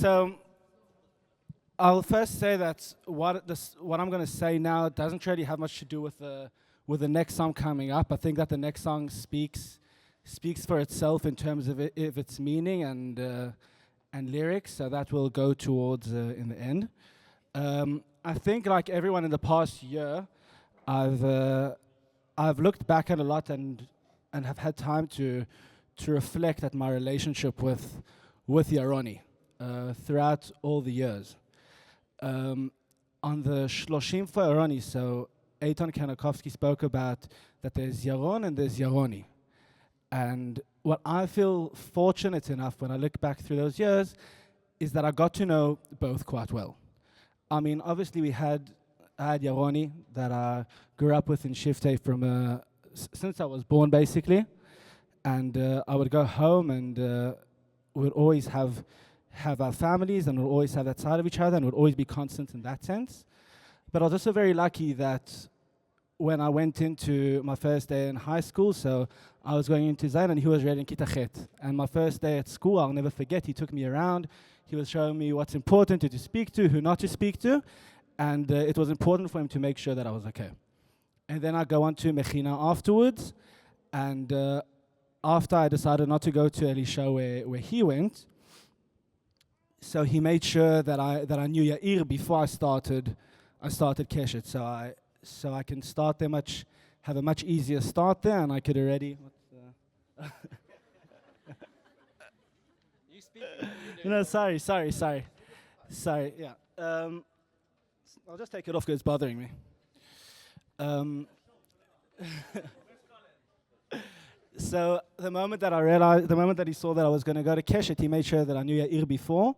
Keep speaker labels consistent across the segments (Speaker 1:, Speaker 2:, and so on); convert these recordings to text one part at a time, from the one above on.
Speaker 1: So I'll first say that what I'm going to say now doesn't really have much to do with the next song coming up. I think that the next song speaks for itself in terms of its meaning and lyrics. So that will go towards in the end. I think, like everyone in the past year, I've looked back at a lot and have had time to reflect at my relationship with Yaroni throughout all the years. On the Shloshim for Yaroni, so Eitan Kanakovsky spoke about that there's Yaron and there's Yaroni. And what I feel fortunate enough when I look back through those years is that I got to know both quite well. I mean, obviously I had Yaroni that I grew up with in Shifteh from since I was born, basically. And I would go home and we would always have our families and we'd always have that side of each other and would always be constant in that sense. But I was also very lucky that when I went into my first day in high school, so I was going into Zayn and he was ready in Kita Chet. And my first day at school, I'll never forget, he took me around. He was showing me what's important, who to speak to, who not to speak to. And it was important for him to make sure that I was okay. And then I go on to Mechina afterwards. And after I decided not to go to Elisha where he went, so he made sure that I knew Yair before I started Keshet. So I can start there have a much easier start there, and I could already.
Speaker 2: You speak.
Speaker 1: No, sorry. Yeah. I'll just take it off because it's bothering me. So the moment that he saw that I was going to go to Keshet, he made sure that I knew Yair before,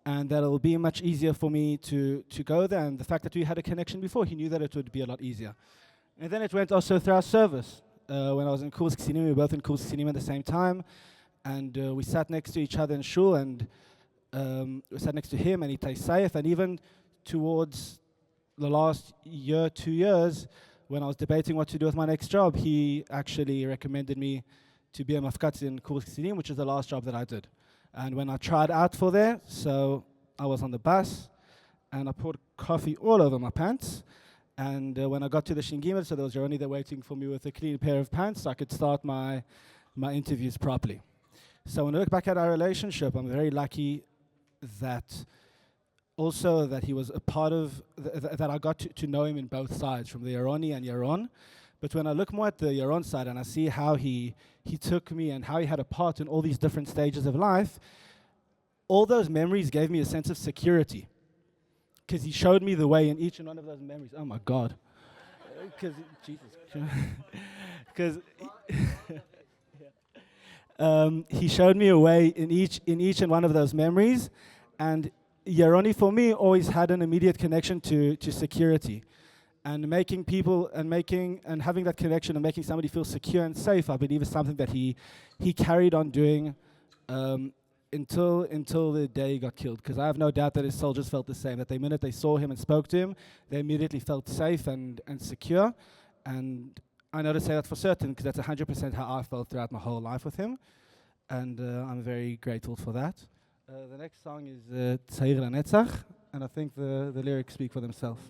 Speaker 1: and that it will be much easier for me to go there. And the fact that we had a connection before, he knew that it would be a lot easier. And then it went also through our service. When I was in Kurs Ksinim, we were both in Kurs Ksinim at the same time, and we sat next to each other in shul, and we sat next to him and Itai Saif, and even towards the last year, 2 years, when I was debating what to do with my next job, he actually recommended me to be a mafkatz in Kurs Ksinim, which is the last job that I did. And when I tried out for there, so I was on the bus, and I poured coffee all over my pants. And when I got to the Shingimel, so there was Yaroni there waiting for me with a clean pair of pants, so I could start my interviews properly. So when I look back at our relationship, I'm very lucky that also that he was a part of, that I got to know him in both sides, from the Yaroni and Yaron. But when I look more at the Yaron side and I see how he took me and how he had a part in all these different stages of life, all those memories gave me a sense of security. Because he showed me the way in each and one of those memories. Oh my God. Because, Jesus. Because he showed me a way in each and one of those memories. And Yaroni, for me, always had an immediate connection to security. And making people and having that connection and making somebody feel secure and safe, I believe, is something that he carried on doing until the day he got killed. Because I have no doubt that his soldiers felt the same. That the minute they saw him and spoke to him, they immediately felt safe and secure. And I know to say that for certain, because that's 100% how I felt throughout my whole life with him. And I'm very grateful for that. The next song is Tza'ir, Lנצח, and I think the lyrics speak for themselves.